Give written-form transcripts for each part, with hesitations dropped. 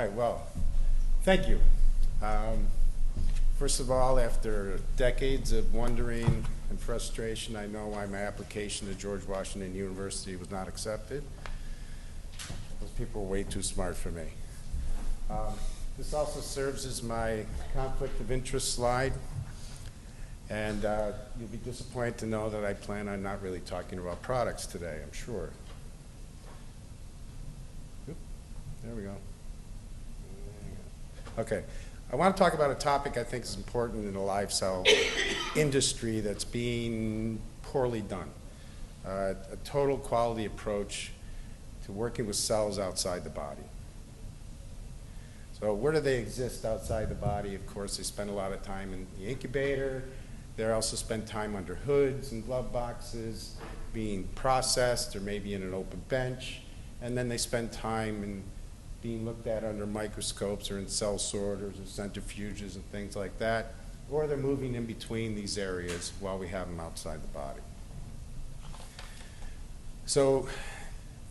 right, well, thank you. First of all, after decades of wondering and frustration, I know why my application to George Washington University was not accepted. Those people were way too smart for me. This also serves as my conflict of interest slide. And you'll be disappointed to know that I plan on not really talking about products today, I'm sure. Oop, there we go. Okay, I want to talk about a topic I think is important in the live cell industry that's being poorly done. A total quality approach to working with cells outside the body. So where do they exist outside the body? Of course, they spend a lot of time in the incubator. They also spend time under hoods and glove boxes, being processed, or maybe in an open bench. And then they spend time in being looked at under microscopes or in cell sorters or centrifuges and things like that. Or they're moving in between these areas while we have them outside the body. So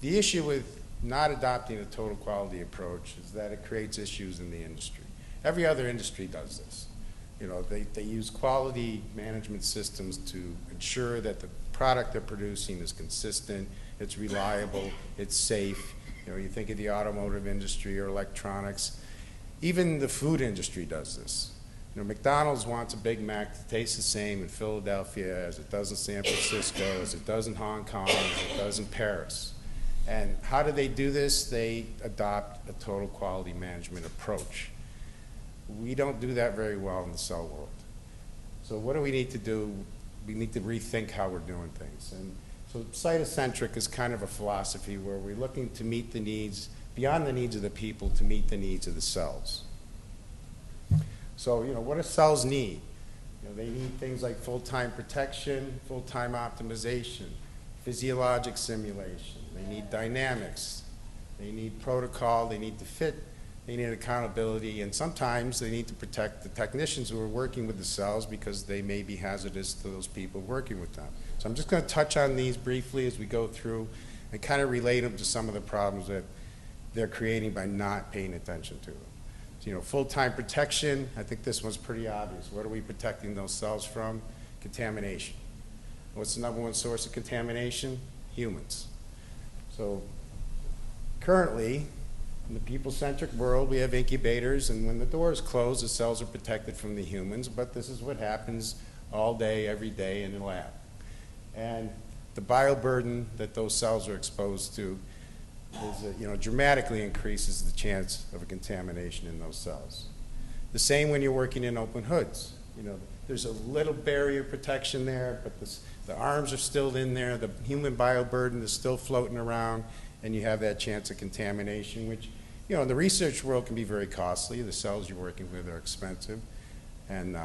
the issue with not adopting a total quality approach is that it creates issues in the industry. Every other industry does this. You know, they use quality management systems to ensure that the product they're producing is consistent, it's reliable, it's safe. You know, you think of the automotive industry or electronics. Even the food industry does this. You know, McDonald's wants a Big Mac to taste the same in Philadelphia as it does in San Francisco, as it does in Hong Kong, as it does in Paris. And how do they do this? They adopt a total quality management approach. We don't do that very well in the cell world. So what do we need to do? We need to rethink how we're doing things. And so cytocentric is kind of a philosophy where we're looking to meet the needs, beyond the needs of the people, to meet the needs of the cells. So, you know, what do cells need? You know, they need things like full-time protection, full-time optimization, physiologic simulation. They need dynamics. They need protocol. They need to fit. They need accountability, and sometimes they need to protect the technicians who are working with the cells because they may be hazardous to those people working with them. So I'm just going to touch on these briefly as we go through and kind of relate them to some of the problems that they're creating by not paying attention to them. So, you know, full-time protection, I think this one's pretty obvious. What are we protecting those cells from? Contamination. What's the number one source of contamination? Humans. So currently, in the people-centric world, we have incubators, and when the doors close, the cells are protected from the humans, but this is what happens all day, every day in the lab. And the bioburden that those cells are exposed to is, you know, dramatically increases the chance of a contamination in those cells. The same when you're working in open hoods. You know, there's a little barrier protection there, but the arms are still in there, the human bioburden is still floating around, and you have that chance of contamination, which, you know, in the research world can be very costly. The cells you're working with are expensive. And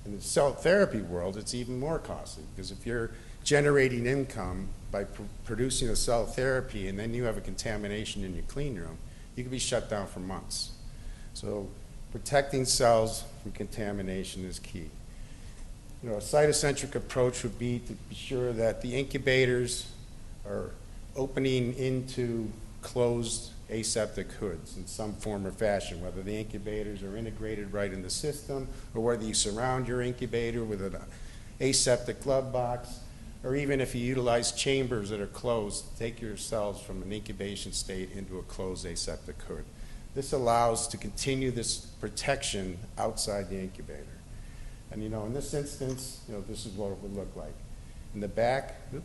in the cell therapy world, it's even more costly, because if you're generating income by producing a cell therapy and then you have a contamination in your clean room, you can be shut down for months. So protecting cells from contamination is key. You know, a cytocentric approach would be to be sure that the incubators are opening into closed aseptic hoods in some form or fashion, whether the incubators are integrated right in the system or whether you surround your incubator with an aseptic glove box, or even if you utilize chambers that are closed, take your cells from an incubation state into a closed aseptic hood. This allows to continue this protection outside the incubator. And, you know, in this instance, you know, this is what it would look like. In the back, I think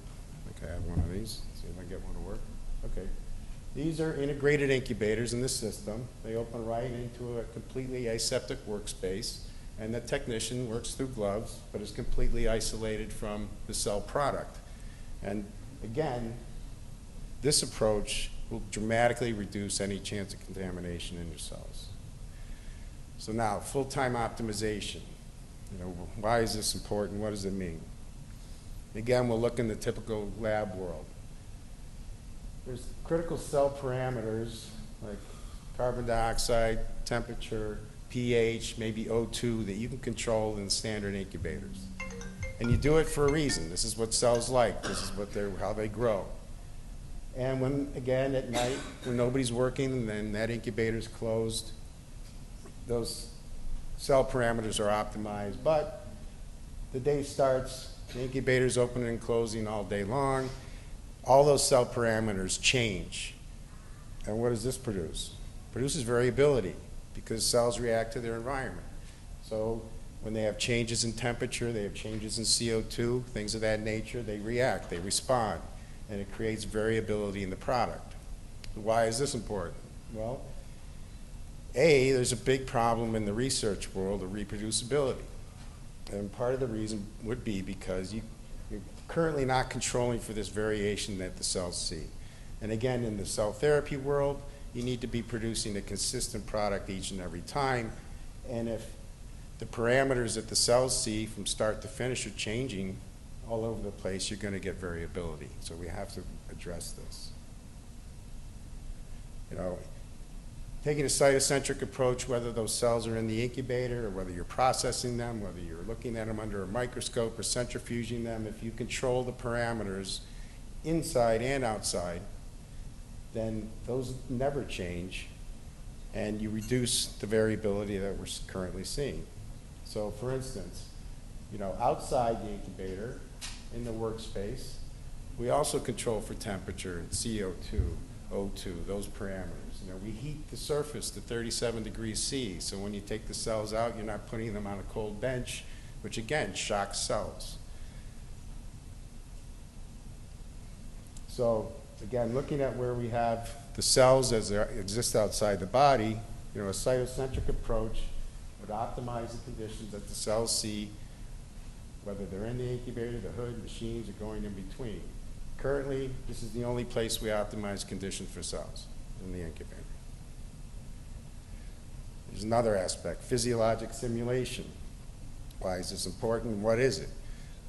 I have one of these. Let's see if I get one to work. Okay. These are integrated incubators in the system. They open right into a completely aseptic workspace, and the technician works through gloves, but is completely isolated from the cell product. And again, this approach will dramatically reduce any chance of contamination in your cells. So now, full-time optimization. You know, why is this important? What does it mean? Again, we'll look in the typical lab world. There's critical cell parameters like carbon dioxide, temperature, pH, maybe O2 that you can control in standard incubators. And you do it for a reason. This is what cells like. This is what how they grow. And when, again, at night, when nobody's working, then that incubator's closed, those cell parameters are optimized. But the day starts, the incubator's opening and closing all day long. All those cell parameters change. And what does this produce? It produces variability because cells react to their environment. So when they have changes in temperature, they have changes in CO2, things of that nature, they react, they respond, and it creates variability in the product. Why is this important? Well, A, there's a big problem in the research world of reproducibility. And part of the reason would be because you're currently not controlling for this variation that the cells see. And again, in the cell therapy world, you need to be producing a consistent product each and every time. And if the parameters that the cells see from start to finish are changing all over the place, you're going to get variability. So we have to address this. You know, taking a cytocentric approach, whether those cells are in the incubator or whether you're processing them, whether you're looking at them under a microscope or centrifuging them, if you control the parameters inside and outside, then those never change, and you reduce the variability that we're currently seeing. So for instance, you know, outside the incubator, in the workspace, we also control for temperature and CO2, O2, those parameters. You know, we heat the surface to 37 degrees C, so when you take the cells out, you're not putting them on a cold bench, which again, shocks cells. So again, looking at where we have the cells as they exist outside the body, you know, a cytocentric approach would optimize the conditions that the cells see, whether they're in the incubator, the hood, machines, or going in between. Currently, this is the only place we optimize conditions for cells, in the incubator. There's another aspect, physiologic simulation. Why is this important? What is it?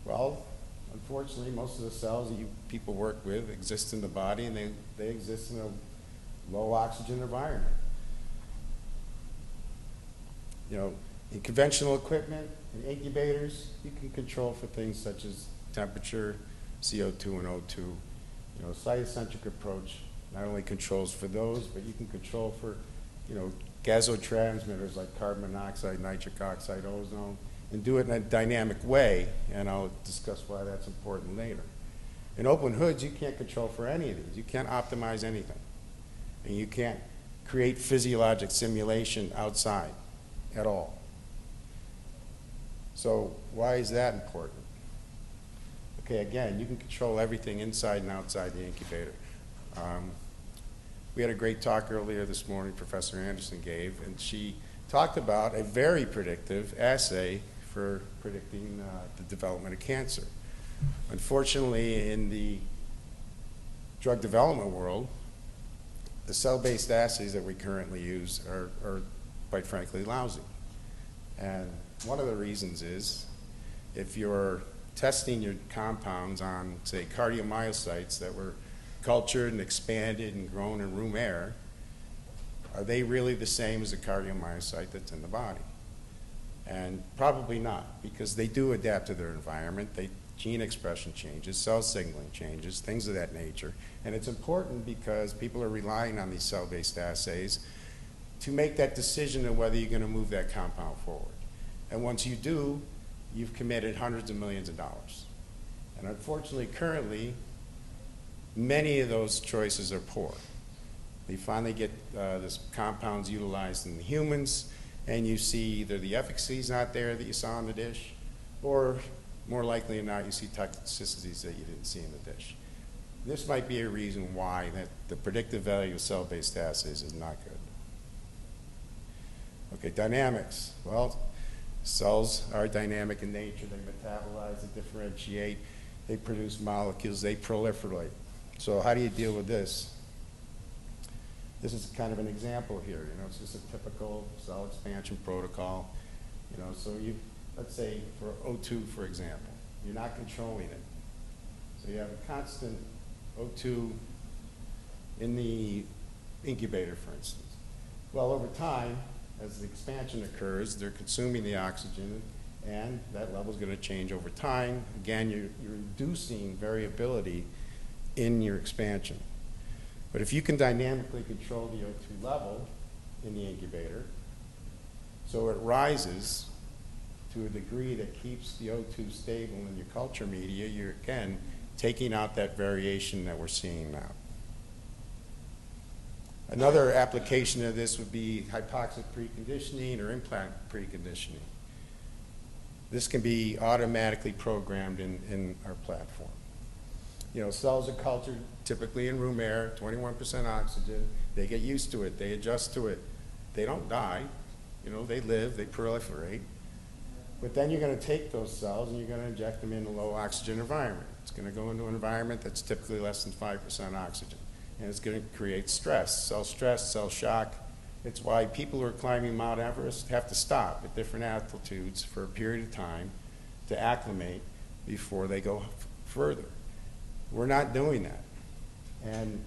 Well, unfortunately, most of the cells that you people work with exist in the body, and they exist in a low oxygen environment. You know, in conventional equipment, in incubators, you can control for things such as temperature, CO2 and O2. You know, a cytocentric approach not only controls for those, but you can control for, you know, gasotransmitters like carbon monoxide, nitric oxide, ozone, and do it in a dynamic way, and I'll discuss why that's important later. In open hoods, you can't control for any of these. You can't optimize anything. And you can't create physiologic simulation outside at all. So why is that important? Okay, again, you can control everything inside and outside the incubator. We had a great talk earlier this morning Professor Anderson gave, and she talked about a very predictive assay for predicting the development of cancer. Unfortunately, in the drug development world, the cell-based assays that we currently use are quite frankly lousy. And one of the reasons is if you're testing your compounds on, say, cardiomyocytes that were cultured and expanded and grown in room air, are they really the same as a cardiomyocyte that's in the body? And probably not, because they do adapt to their environment. Gene expression changes, cell signaling changes, things of that nature. And it's important because people are relying on these cell-based assays to make that decision of whether you're going to move that compound forward. And once you do, you've committed hundreds of millions of dollars. And unfortunately, currently, many of those choices are poor. They finally get this compounds utilized in the humans, and you see either the efficacy is not there that you saw in the dish, or more likely than not, you see toxicities that you didn't see in the dish. This might be a reason why that the predictive value of cell-based assays is not good. Okay, dynamics. Well, cells are dynamic in nature. They metabolize, they differentiate, they produce molecules, they proliferate. So how do you deal with this? This is kind of an example here. You know, it's just a typical cell expansion protocol. You know, so let's say for O2, for example, you're not controlling it. So you have a constant O2 in the incubator, for instance. Well, over time, as the expansion occurs, they're consuming the oxygen, and that level is going to change over time. Again, you're reducing variability in your expansion. But if you can dynamically control the O2 level in the incubator, so it rises to a degree that keeps the O2 stable in your culture media, you're, again, taking out that variation that we're seeing now. Another application of this would be hypoxic preconditioning or implant preconditioning. This can be automatically programmed in our platform. You know, cells are cultured typically in room air, 21% oxygen. They get used to it, they adjust to it. They don't die, you know, they live, they proliferate. But then you're going to take those cells and you're going to inject them in a low oxygen environment. It's going to go into an environment that's typically less than 5% oxygen. And it's going to create stress, cell shock. It's why people who are climbing Mount Everest have to stop at different altitudes for a period of time to acclimate before they go further. We're not doing that. And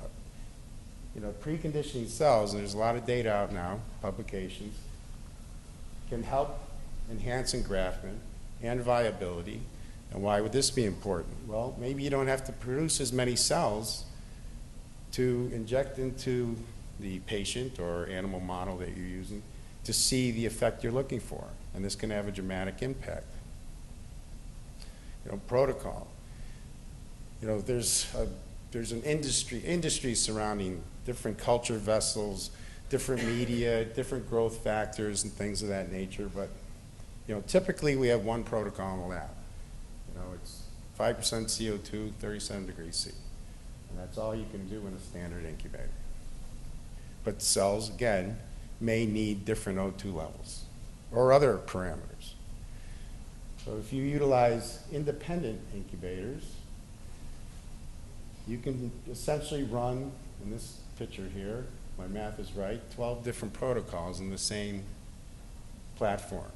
you know, preconditioning cells, and there's a lot of data out now, publications, can help enhance engraftment and viability. And why would this be important? Well, maybe you don't have to produce as many cells to inject into the patient or animal model that you're using to see the effect you're looking for. And this can have a dramatic impact. You know, protocol. You know, there's an industry surrounding different culture vessels, different media, different growth factors and things of that nature. But, you know, typically we have one protocol in the lab. You know, it's 5% CO2, 37 degrees C. And that's all you can do in a standard incubator. But cells, again, may need different O2 levels or other parameters. So if you utilize independent incubators, you can essentially run, in this picture here, my math is right, 12 different protocols in the same platform.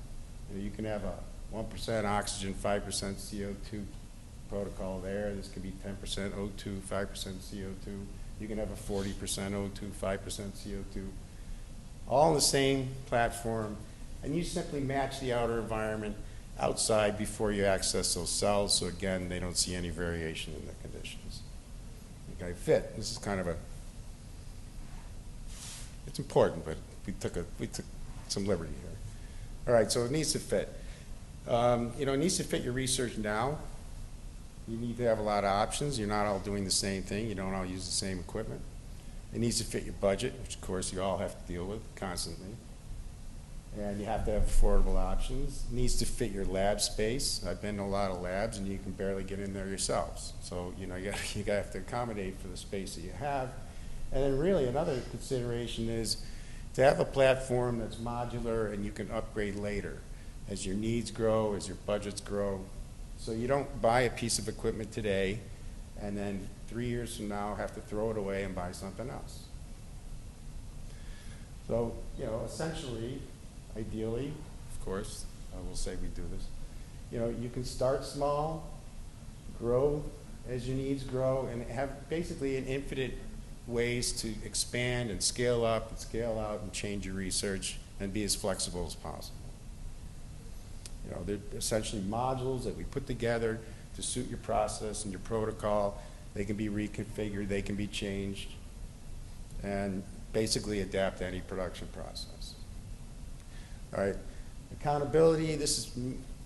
You can have a 1% oxygen, 5% CO2 protocol there. This could be 10% O2, 5% CO2. You can have a 40% O2, 5% CO2. All in the same platform, and you simply match the outer environment outside before you access those cells, so again, they don't see any variation in the conditions. Okay, fit. This is kind of it's important, but we took some liberty here. All right, so it needs to fit. You know, it needs to fit your research now. You need to have a lot of options. You're not all doing the same thing. You don't all use the same equipment. It needs to fit your budget, which of course you all have to deal with constantly. And you have to have affordable options. It needs to fit your lab space. I've been to a lot of labs and you can barely get in there yourselves. So, you know, you have to accommodate for the space that you have. And then really another consideration is to have a platform that's modular and you can upgrade later as your needs grow, as your budgets grow. So you don't buy a piece of equipment today and then 3 years from now have to throw it away and buy something else. So, you know, essentially, ideally, of course, I will say we do this, you know, you can start small, grow as your needs grow, and have basically an infinite ways to expand and scale up and scale out and change your research and be as flexible as possible. You know, they're essentially modules that we put together to suit your process and your protocol. They can be reconfigured, they can be changed, and basically adapt to any production process. All right, accountability, this is,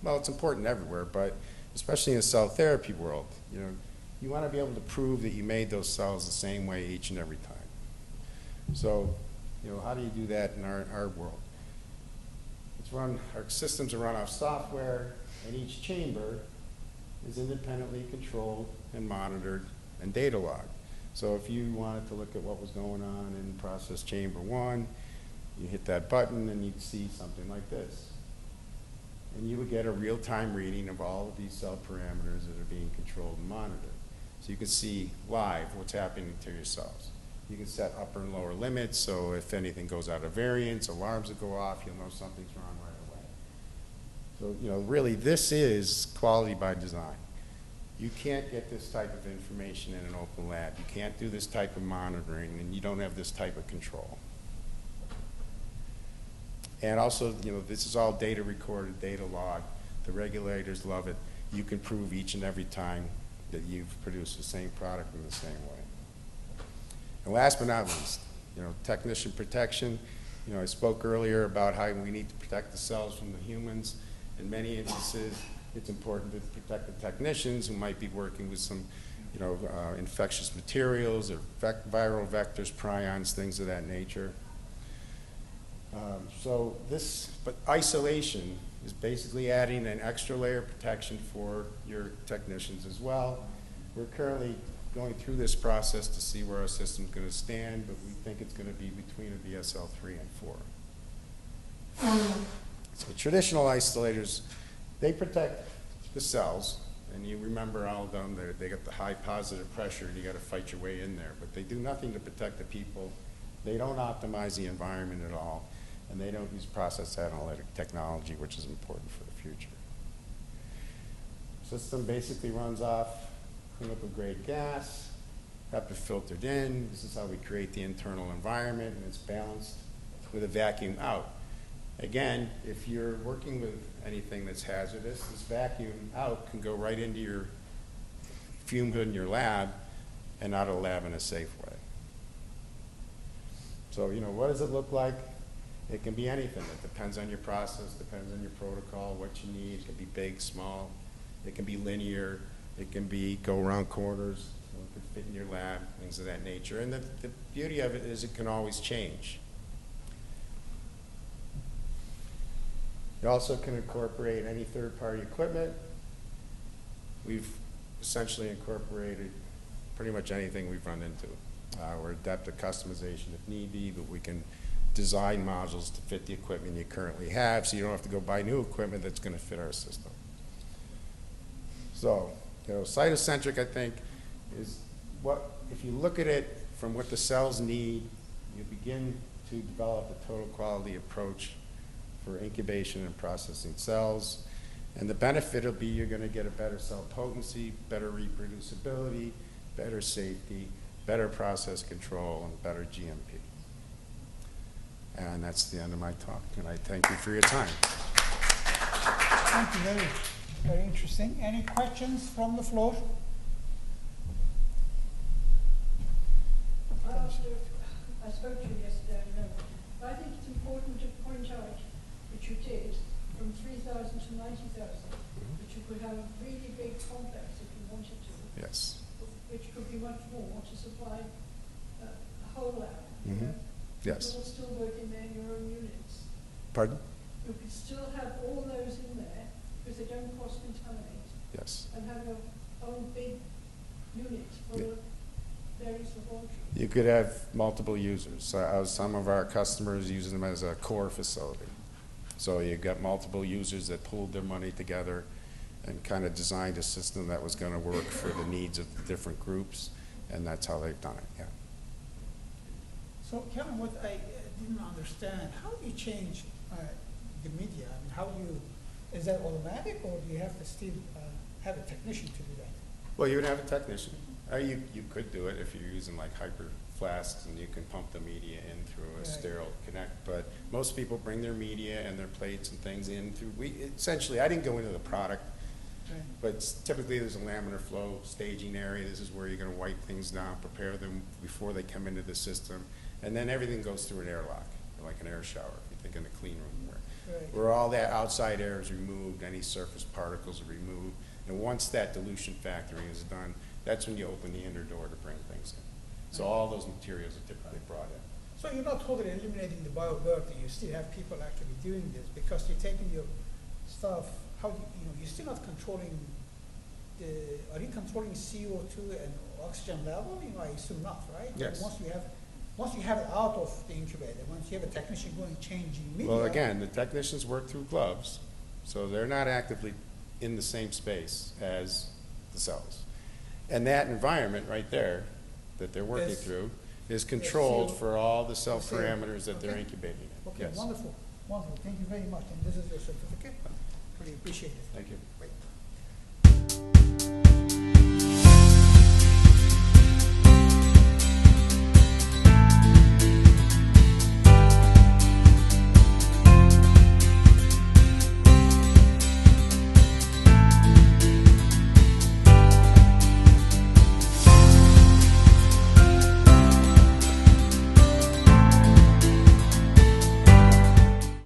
well, it's important everywhere, but especially in the cell therapy world, you know, you want to be able to prove that you made those cells the same way each and every time. So, you know, how do you do that in our world? Our systems are run off software, and each chamber is independently controlled and monitored and data logged. So if you wanted to look at what was going on in process chamber 1, you hit that button and you'd see something like this. And you would get a real-time reading of all of these cell parameters that are being controlled and monitored. So you can see live what's happening to your cells. You can set upper and lower limits, so if anything goes out of variance, alarms will go off, you'll know something's wrong right away. So, you know, really this is quality by design. You can't get this type of information in an open lab. You can't do this type of monitoring, and you don't have this type of control. And also, you know, this is all data recorded, data logged. The regulators love it. You can prove each and every time that you've produced the same product in the same way. And last but not least, technician protection. I spoke earlier about how we need to protect the cells from the humans. In many instances, it's important to protect the technicians who might be working with some, infectious materials or viral vectors, prions, things of that nature. But isolation is basically adding an extra layer of protection for your technicians as well. We're currently going through this process to see where our system's going to stand, but we think it's going to be between a BSL 3 and 4. So traditional isolators, they protect the cells, and you remember all of them, they got the high positive pressure, and you got to fight your way in there, but they do nothing to protect the people. They don't optimize the environment at all, and they don't use process analytic technology, which is important for the future. System basically runs off chemical grade gas, HEPA filtered in. This is how we create the internal environment, and it's balanced with a vacuum out. Again, if you're working with anything that's hazardous, this vacuum out can go right into your fume hood in your lab and out of the lab in a safe way. So, what does it look like? It can be anything. It depends on your process, depends on your protocol, what you need. It can be big, small. It can be linear. It can be go around corners. So it can fit in your lab, things of that nature. And the beauty of it is it can always change. You also can incorporate any third-party equipment. We've essentially incorporated pretty much anything we've run into. We're adept at customization if need be, but we can design modules to fit the equipment you currently have, so you don't have to go buy new equipment that's going to fit our system. So, cytocentric, I think, is if you look at it from what the cells need, you begin to develop a total quality approach for incubation and processing cells. And the benefit will be you're going to get a better cell potency, better reproducibility, better safety, better process control, and better GMP. And that's the end of my talk, and I thank you for your time. Thank you, very, very interesting. Any questions from the floor? I spoke to you yesterday, I know. I think it's important to point out, which you did, from 3,000 to 90,000, that you could have a really big complex if you wanted to. Yes. Which could be much more to supply a whole lab. Yes. You could all still work in there in your own units. Pardon? You could still have all those in there because they don't cross-contaminate. Yes. And have your own big unit for various laboratories. You could have multiple users. Some of our customers use them as a core facility. So you've got multiple users that pooled their money together and kind of designed a system that was going to work for the needs of the different groups, and that's how they've done it, yeah. So, Kevin, what I didn't understand, how do you change the media? I mean, how do you, is that automatic, or do you have to still have a technician to do that? Well, you would have a technician. You could do it if you're using like hyper flasks, and you can pump the media in through a sterile connect. But most people bring their media and their plates and things in through. Essentially, I didn't go into the product, but typically there's a laminar flow staging area. This is where you're going to wipe things down, prepare them before they come into the system, and then everything goes through an airlock, like an air shower. If you think in the clean room, where all that outside air is removed, any surface particles are removed, and once that dilution factoring is done, that's when you open the inner door to bring things in. So all those materials are typically brought in. So you're not totally eliminating the bioburden. You still have people actually doing this because you're taking your stuff. How do you're still not controlling the? Are you controlling CO2 and oxygen level? I assume not, right? Yes. Once you have it out of the incubator, once you have a technician going changing media. Well, again, the technicians work through gloves, so they're not actively in the same space as the cells. And that environment right there that they're working through is controlled for all the cell parameters that they're incubating in. Okay, yes. Wonderful, wonderful. Thank you very much. And this is your certificate. Really appreciate it. Thank you. Great.